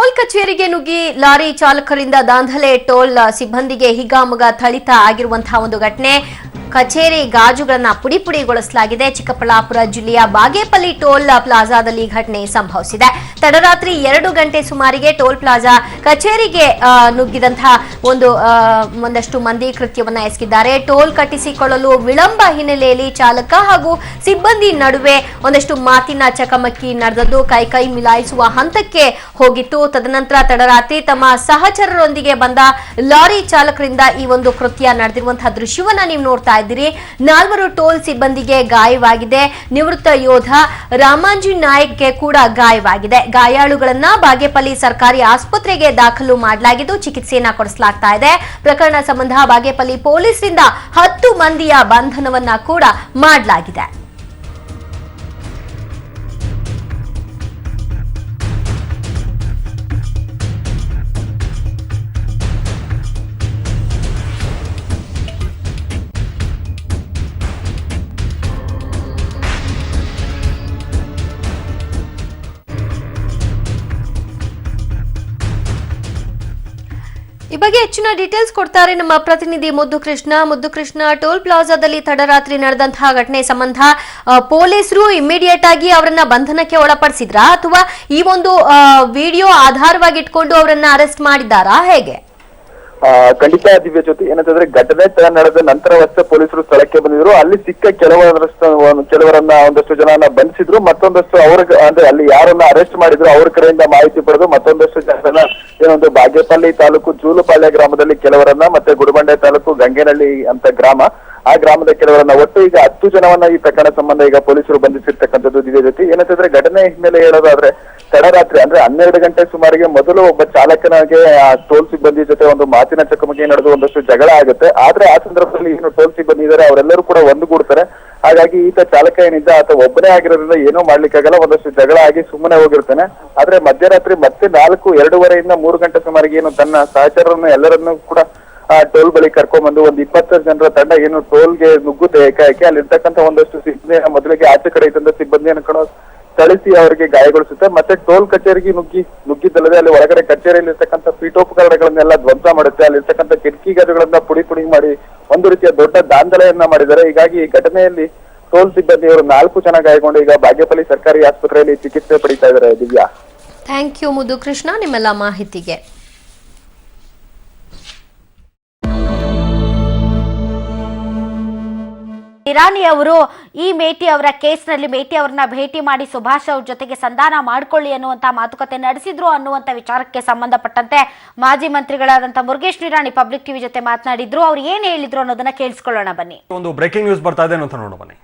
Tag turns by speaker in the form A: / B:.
A: Toll ಕಚೇರಿಗೆ ನುಗ್ಗಿ lorry ಚಾಲಕರಿಂದ ದಾಂಧಲೆ, toll ಸಿಬ್ಬಂದಿಗೆ ಹಿಗ್ಗಾಮುಗ ಥಳಿತ ಆಗಿರುವಂತಹ ಒಂದು ಘಟನೆ. ಕಚೇರಿ ಗಾಜುಗಳನ್ನ ಪುಡಿಪುಡಿಗೊಳಿಸಲಾಗಿದೆ. ಚಿಕ್ಕಬಳ್ಳಾಪುರ ಜಿಲ್ಲೆಯ ಬಾಗೇಪಲ್ಲಿ ಟೋಲ್ ಪ್ಲಾಜಾದಲ್ಲಿ ಘಟನೆ ಸಂಭವಿಸಿದೆ. ತಡರಾತ್ರಿ 2 ಗಂಟೆ ಸುಮಾರಿಗೆ ಟೋಲ್ ಪ್ಲಾಜಾ ಕಚೇರಿಗೆ ನುಗ್ಗಿದಂತಹ ಒಂದಷ್ಟು ಮಂದಿ ಕೃತ್ಯವನ್ನ ಎಸಗಿದ್ದಾರೆ. ಟೋಲ್ ಕಟ್ಟಿಸಿಕೊಳ್ಳಲು ವಿಳಂಬ ಹಿನ್ನೆಲೆಯಲ್ಲಿ ಚಾಲಕ ಹಾಗೂ ಸಿಬ್ಬಂದಿ ನಡುವೆ ಒಂದಷ್ಟು ಮಾತಿನ ಚಕಮಕಿ ನಡೆದದ್ದು ಕೈ ಮಿಲಾಯಿಸುವ ಹಂತಕ್ಕೆ ಹೋಗಿತ್ತು. ತದನಂತರ ತಡರಾತ್ರಿ ತಮ್ಮ ಸಹಚರರೊಂದಿಗೆ ಬಂದ ಲಾರಿ ಚಾಲಕರಿಂದ ಈ ಒಂದು ಕೃತ್ಯ ನಡೆದಿರುವಂತಹ ದೃಶ್ಯವನ್ನ ನೀವು ನೋಡ್ತಾ ಇದ್ದೀರಿ. 4 ಟೋಲ್ ಸಿಬ್ಬಂದಿಗೆ ಗಾಯವಾಗಿದೆ. ನಿವೃತ್ತ ಯೋಧ ರಾಮಾಂಜಿ ನಾಯಕ್ಗೆ ಕೂಡ ಗಾಯವಾಗಿದೆ. ಗಾಯಾಳುಗಳನ್ನ ಬಾಗೇಪಲ್ಲಿ ಸರ್ಕಾರಿ ಆಸ್ಪತ್ರೆಗೆ ದಾಖಲು ಮಾಡಲಾಗಿದ್ದು ಚಿಕಿತ್ಸೆಯನ್ನ ಕೊಡಿಸಲಾಗ್ತಾ ಇದೆ. ಪ್ರಕರಣ ಸಂಬಂಧ ಬಾಗೇಪಲ್ಲಿ ಪೊಲೀಸರಿಂದ 10 ಮಂದಿಯ ಬಂಧನವನ್ನ ಕೂಡ ಮಾಡಲಾಗಿದೆ. ಈ ಬಗ್ಗೆ ಹೆಚ್ಚಿನ ಡೀಟೇಲ್ಸ್ ಕೊಡ್ತಾರೆ ನಮ್ಮ ಪ್ರತಿನಿಧಿ ಮುದ್ದು ಕೃಷ್ಣ. ಟೋಲ್ ಪ್ಲಾಜಾದಲ್ಲಿ ತಡರಾತ್ರಿ ನಡೆದಂತಹ ಘಟನೆ ಸಂಬಂಧ ಪೊಲೀಸರು ಇಮಿಡಿಯೇಟ್ ಆಗಿ ಅವರನ್ನ ಬಂಧನಕ್ಕೆ ಒಳಪಡಿಸಿದ್ರಾ ಅಥವಾ ಈ ಒಂದು ವಿಡಿಯೋ ಆಧಾರವಾಗಿ ಇಟ್ಕೊಂಡು ಅವರನ್ನ ಅರೆಸ್ಟ್ ಮಾಡಿದ್ದಾರಾ, ಹೇಗೆ?
B: ಖಂಡಿತ ದಿವ್ಯ ಜ್ಯೋತಿ, ಏನಂತಂದ್ರೆ ಘಟನೆ ನಡೆದ ನಂತರವಷ್ಟೇ ಪೊಲೀಸರು ಸ್ಥಳಕ್ಕೆ ಬಂದಿದ್ರು. ಅಲ್ಲಿ ಸಿಕ್ಕ ಕೆಲವರನ್ನ ಒಂದಷ್ಟು ಜನನ ಬಂಧಿಸಿದ್ರು. ಮತ್ತೊಂದಷ್ಟು ಅಂದ್ರೆ ಅಲ್ಲಿ ಯಾರನ್ನ ಅರೆಸ್ಟ್ ಮಾಡಿದ್ರು ಅವ್ರ ಕಡೆಯಿಂದ ಮಾಹಿತಿ ಪಡೆದು ಮತ್ತೊಂದಷ್ಟು ಜನರನ್ನ ಏನೊಂದು ಬಾಗೇಪಲ್ಲಿ ತಾಲೂಕು ಜೂಲುಪಾಳ್ಯ ಗ್ರಾಮದಲ್ಲಿ ಕೆಲವರನ್ನ, ಮತ್ತೆ ಗುಡಿಬಂಡೆ ತಾಲೂಕು ಗಂಗೇನಹಳ್ಳಿ ಅಂತ ಗ್ರಾಮ, ಆ ಗ್ರಾಮದ ಕೆಲವರನ್ನ, ಒಟ್ಟು ಈಗ 10 ಜನವನ್ನ ಈ ಪ್ರಕರಣ ಸಂಬಂಧ ಈಗ ಪೊಲೀಸರು ಬಂಧಿಸಿರ್ತಕ್ಕಂಥದ್ದು ದಿವ್ಯ ಜ್ಯೋತಿ. ಏನಂತಂದ್ರೆ ಘಟನೆ ಹಿನ್ನೆಲೆ ಹೇಳೋದಾದ್ರೆ ತಡರಾತ್ರಿ ಅಂದ್ರೆ 12 ಗಂಟೆ ಸುಮಾರಿಗೆ ಮೊದಲು ಒಬ್ಬ ಚಾಲಕನಿಗೆ ಆ ಟೋಲ್ ಸಿಬ್ಬಂದಿ ಜೊತೆ ಒಂದು ಮಾತಿನ ಚಕಮಕಿ ನಡೆದು ಒಂದಷ್ಟು ಜಗಳ ಆಗುತ್ತೆ. ಆದ್ರೆ ಆ ಸಂದರ್ಭದಲ್ಲಿ ಏನು ಟೋಲ್ ಸಿಬ್ಬಂದಿ ಇದ್ದಾರೆ ಅವರೆಲ್ಲರೂ ಕೂಡ ಒಂದುಗೂಡ್ತಾರೆ. ಹಾಗಾಗಿ ಈತ ಚಾಲಕ ಏನಿದ್ದ ಆತ ಒಬ್ಬನೇ ಆಗಿರೋದ್ರಿಂದ ಏನೋ ಮಾಡ್ಲಿಕ್ಕಾಗಲ್ಲ, ಒಂದಷ್ಟು ಜಗಳ ಆಗಿ ಸುಮ್ಮನೆ ಹೋಗಿರ್ತಾನೆ. ಆದ್ರೆ ಮಧ್ಯರಾತ್ರಿ ಮತ್ತೆ 2:30 3 ಗಂಟೆ ಸುಮಾರಿಗೆ ಏನು ತನ್ನ ಸಹಚರರನ್ನು ಎಲ್ಲರನ್ನೂ ಕೂಡ ಆ ಟೋಲ್ ಬಳಿ ಕರ್ಕೊಂಡ್ಬಂದು ಒಂದು 20 ಜನರ ತಂಡ ಏನು ಟೋಲ್ಗೆ ನುಗ್ಗುತ್ತೆ. ಏಕಾಏಕಿ ಅಲ್ಲಿರ್ತಕ್ಕಂಥ ಒಂದಷ್ಟು ಸಿಬ್ಬಂದಿಯ ಮೊದಲಿಗೆ ಆಚೆ ಕಡೆ ಇದ್ದಂತ ಸಿಬ್ಬಂದಿಯನ್ನು ಕಣ ಥಳಿಸಿ ಅವರಿಗೆ ಗಾಯಗೊಳಿಸುತ್ತೆ. ಮತ್ತೆ ಟೋಲ್ ಕಚೇರಿಗೆ ನುಗ್ಗಿದ್ದಲ್ಲದೆ ಅಲ್ಲಿ ಒಳಗಡೆ ಕಚೇರಿಯಲ್ಲಿ ಇರ್ತಕ್ಕಂಥ ಪೀಠೋಪಕರಣಗಳನ್ನೆಲ್ಲ ಧ್ವಂಸ ಮಾಡುತ್ತೆ. ಅಲ್ಲಿರ್ತಕ್ಕಂಥ ಕಿಟಕಿ ಗಜಗಳನ್ನ ಪುಡಿ ಮಾಡಿ ಒಂದು ರೀತಿಯ ದೊಡ್ಡ ದಾಂಧಲೆಯನ್ನ ಮಾಡಿದ್ದಾರೆ. ಹೀಗಾಗಿ ಈ ಘಟನೆಯಲ್ಲಿ ಟೋಲ್ ಸಿಬ್ಬಂದಿಯವರು 4 ಜನ ಗಾಯಗೊಂಡು ಈಗ ಬಾಗೇಪಲ್ಲಿ ಸರ್ಕಾರಿ ಆಸ್ಪತ್ರೆಯಲ್ಲಿ ಚಿಕಿತ್ಸೆ ಪಡಿತಾ ಇದ್ದಾರೆ. ದಿವ್ಯಾ,
A: ಥ್ಯಾಂಕ್ ಯು ಮುದ್ದು ಕೃಷ್ಣ ನಿಮ್ಮೆಲ್ಲ ಮಾಹಿತಿಗೆ.
C: ಇರಾನಿ ಅವರು ಈ ಮೇಟಿ ಅವರ ಕೇಸ್ನಲ್ಲಿ ಮೇಟಿ ಅವರನ್ನ ಭೇಟಿ ಮಾಡಿ ಸುಭಾಷ್ ಅವ್ರ ಜೊತೆಗೆ ಸಂಧಾನ ಮಾಡಿಕೊಳ್ಳಿ ಅನ್ನುವಂತ ಮಾತುಕತೆ ನಡೆಸಿದ್ರು ಅನ್ನುವಂತ ವಿಚಾರಕ್ಕೆ ಸಂಬಂಧಪಟ್ಟಂತೆ ಮಾಜಿ ಮಂತ್ರಿಗಳಾದಂತಹ ಮುರುಗೇಶ್ ನಿರಾಣಿ ಪಬ್ಲಿಕ್ ಟಿವಿ ಜೊತೆ ಮಾತನಾಡಿದ್ರು. ಅವ್ರು ಏನ್ ಹೇಳಿದ್ರು ಅನ್ನೋದನ್ನ ಕೇಳಿಸ್ಕೊಳ್ಳೋಣ ಬನ್ನಿ.
D: ಒಂದು ಬ್ರೇಕಿಂಗ್ ನ್ಯೂಸ್ ಬರ್ತಾ ಇದೆ ಅಂತ ನೋಡೋಣ ಬನ್ನಿ.